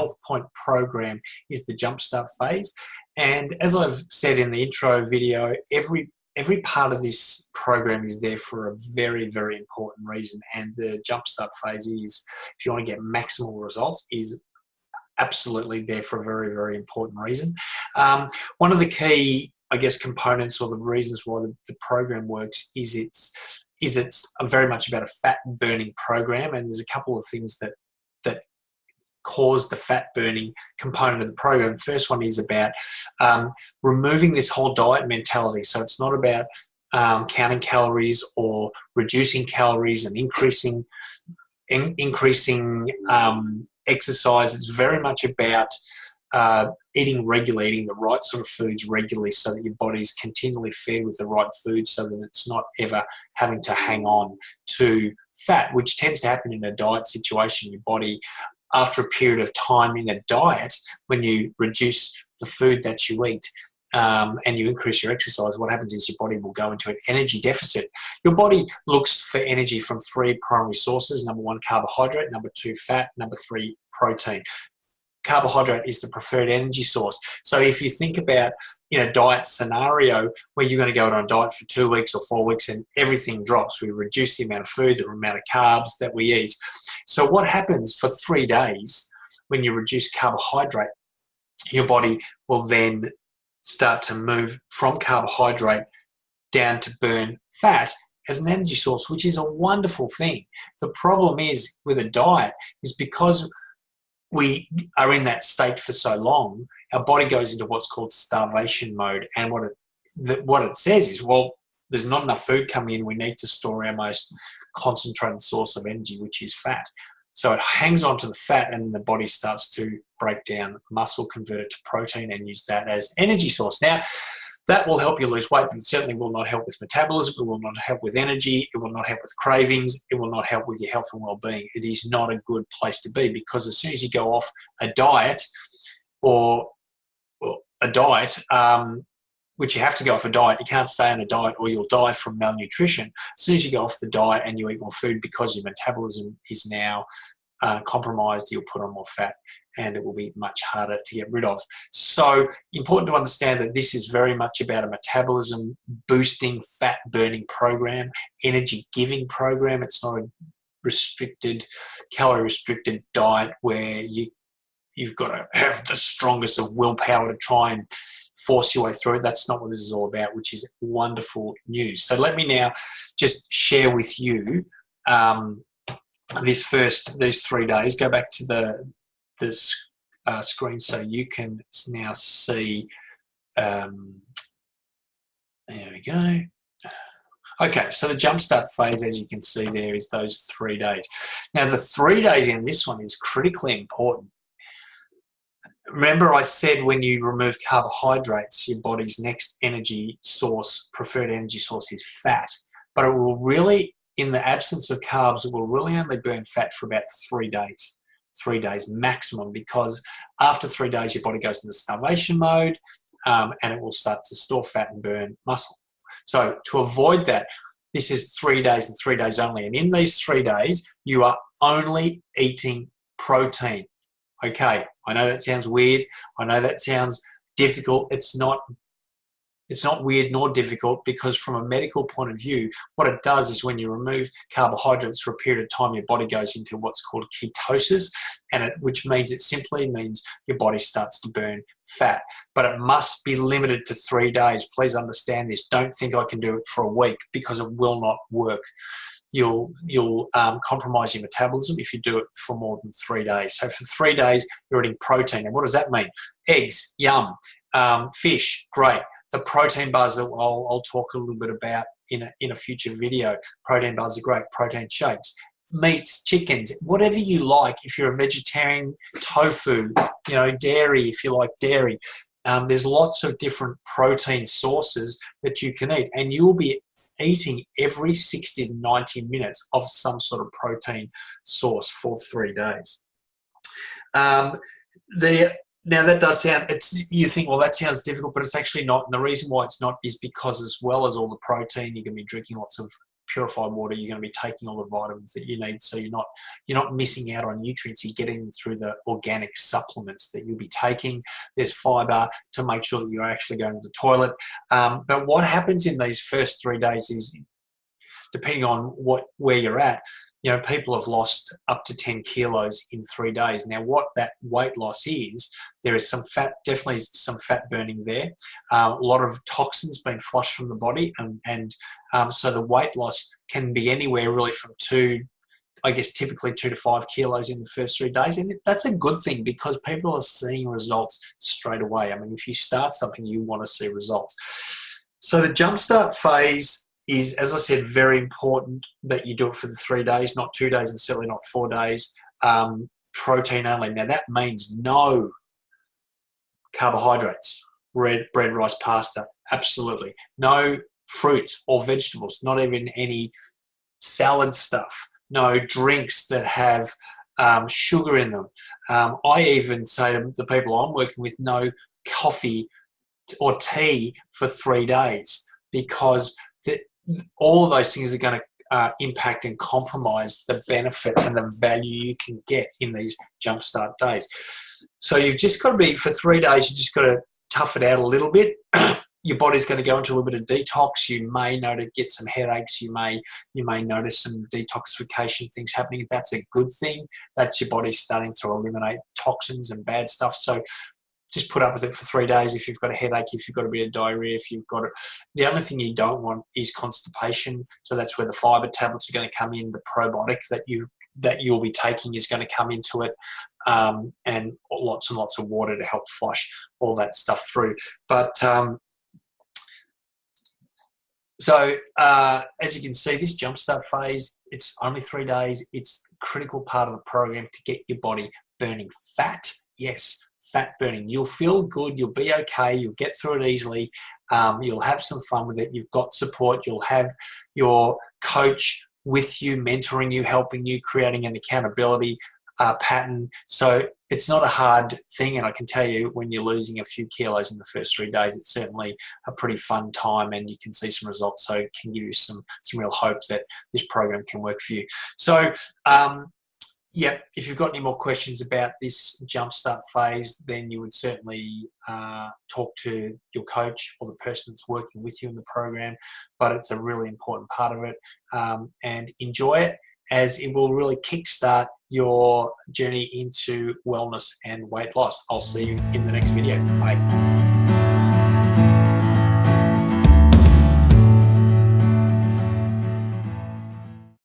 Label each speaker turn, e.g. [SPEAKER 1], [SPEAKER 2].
[SPEAKER 1] Healthpointe Program is the Jumpstart Phase. And as I've said in the intro video, every part of this program is there for a very, very important reason. And the Jumpstart Phase is, if you want to get maximal results, is absolutely there for a very, very important reason. One of the key, I guess, components or the reasons why the program works is it's very much about a fat burning program, and there's a couple of things that cause the fat burning component of the program. The first one is about removing this whole diet mentality. So it's not about counting calories or reducing calories and increasing exercise. It's very much about eating regularly, eating the right sort of foods regularly so that your body's continually fed with the right foods so that it's not ever having to hang on to fat, which tends to happen in a diet situation. Your body, after a period of time in a diet, when you reduce the food that you eat and you increase your exercise, what happens is your body will go into an energy deficit. Your body looks for energy from three primary sources. Number one, carbohydrate. Number two, fat. Number three, protein. Carbohydrate is the preferred energy source. So if you think about in a diet scenario where you're going to go on a diet for 2 weeks or 4 weeks and everything drops, we reduce the amount of food, the amount of carbs that we eat. So what happens for 3 days when you reduce carbohydrate, your body will then start to move from carbohydrate down to burn fat as an energy source, which is a wonderful thing. The problem is with a diet is because we are in that state for so long, our body goes into what's called starvation mode. And what it says is, well, there's not enough food coming in. We need to store our most concentrated source of energy, which is fat. So it hangs on to the fat and the body starts to break down muscle, convert it to protein and use that as energy source. Now, that will help you lose weight, but it certainly will not help with metabolism. It will not help with energy. It will not help with cravings. It will not help with your health and well-being. It is not a good place to be, because as soon as you go off a diet which you have to go off a diet, you can't stay on a diet or you'll die from malnutrition. As soon as you go off the diet and you eat more food, because your metabolism is now compromised, you'll put on more fat and it will be much harder to get rid of. So important to understand that this is very much about a metabolism boosting, fat burning program, energy giving program. It's not a restricted, calorie restricted diet where you've got to have the strongest of willpower to try and force your way through it. That's not what this is all about, which is wonderful news. So let me now just share with you these 3 days. Go back to the screen so you can now see. There we go. Okay, so the Jumpstart Phase, as you can see there, is those 3 days. Now, the 3 days in this one is critically important. Remember I said when you remove carbohydrates, your body's next energy source, preferred energy source, is fat. But it will really, in the absence of carbs, it will really only burn fat for about 3 days. 3 days maximum, because after 3 days, your body goes into starvation mode and it will start to store fat and burn muscle. So to avoid that, this is 3 days and 3 days only. And in these 3 days, you are only eating protein. Okay, I know that sounds weird. I know that sounds difficult. It's not weird nor difficult, because from a medical point of view, what it does is when you remove carbohydrates for a period of time, your body goes into what's called ketosis, which means it simply means your body starts to burn fat. But it must be limited to 3 days. Please understand this. Don't think I can do it for a week, because it will not work. You'll compromise your metabolism if you do it for more than 3 days. So for 3 days, you're eating protein. And what does that mean? Eggs, yum. Fish, great. The protein bars that I'll talk a little bit about in a future video. Protein bars are great. Protein shakes, meats, chickens, whatever you like. If you're a vegetarian, tofu, dairy, if you like dairy. There's lots of different protein sources that you can eat, and you will be eating every 60 to 90 minutes of some sort of protein source for 3 days. Now that does sound, you think, well, that sounds difficult, but it's actually not. And the reason why it's not is because, as well as all the protein, you're going to be drinking lots of purified water. You're going to be taking all the vitamins that you need, so you're not missing out on nutrients. You're getting them through the organic supplements that you'll be taking. There's fiber to make sure that you're actually going to the toilet. But what happens in these first 3 days is, depending on where you're at, people have lost up to 10 kilos in 3 days. Now, what that weight loss is, there is some fat, definitely some fat burning there. A lot of toxins being flushed from the body, and so the weight loss can be anywhere really from typically 2 to 5 kilos in the first 3 days. And that's a good thing, because people are seeing results straight away. I mean, if you start something, you want to see results. So the Jumpstart phase is, as I said, very important that you do it for the 3 days, not 2 days, and certainly not 4 days. Protein only. Now, that means no carbohydrates, bread, rice, pasta, absolutely. No fruit or vegetables, not even any salad stuff. No drinks that have sugar in them. I even say to the people I'm working with, no coffee or tea for 3 days, because all of those things are going to impact and compromise the benefit and the value you can get in these Jumpstart days. So you've just got to be, for 3 days, you just got to tough it out a little bit. Your body's going to go into a little bit of detox. You may get some headaches. You may notice some detoxification things happening. That's a good thing. That's your body starting to eliminate toxins and bad stuff. So just put up with it for 3 days. If you've got a headache, if you've got a bit of diarrhea, if you've got it. The only thing you don't want is constipation. So that's where the fiber tablets are going to come in. The probiotic that you'll be taking is going to come into it, and lots and lots of water to help flush all that stuff through. But so as you can see, this Jumpstart phase, it's only 3 days. It's a critical part of the program to get your body burning fat. Yes, fat burning. You'll feel good. You'll be okay. You'll get through it easily. You'll have some fun with it. You've got support. You'll have your coach with you, mentoring you, helping you, creating an accountability pattern. So it's not a hard thing, and I can tell you, when you're losing a few kilos in the first 3 days, it's certainly a pretty fun time, and you can see some results. So it can give you some real hope that this program can work for you. So yeah, if you've got any more questions about this Jumpstart phase, then you would certainly talk to your coach or the person that's working with you in the program. But it's a really important part of it, and enjoy it, as it will really kickstart your journey into wellness and weight loss. I'll see you in the next video. Bye.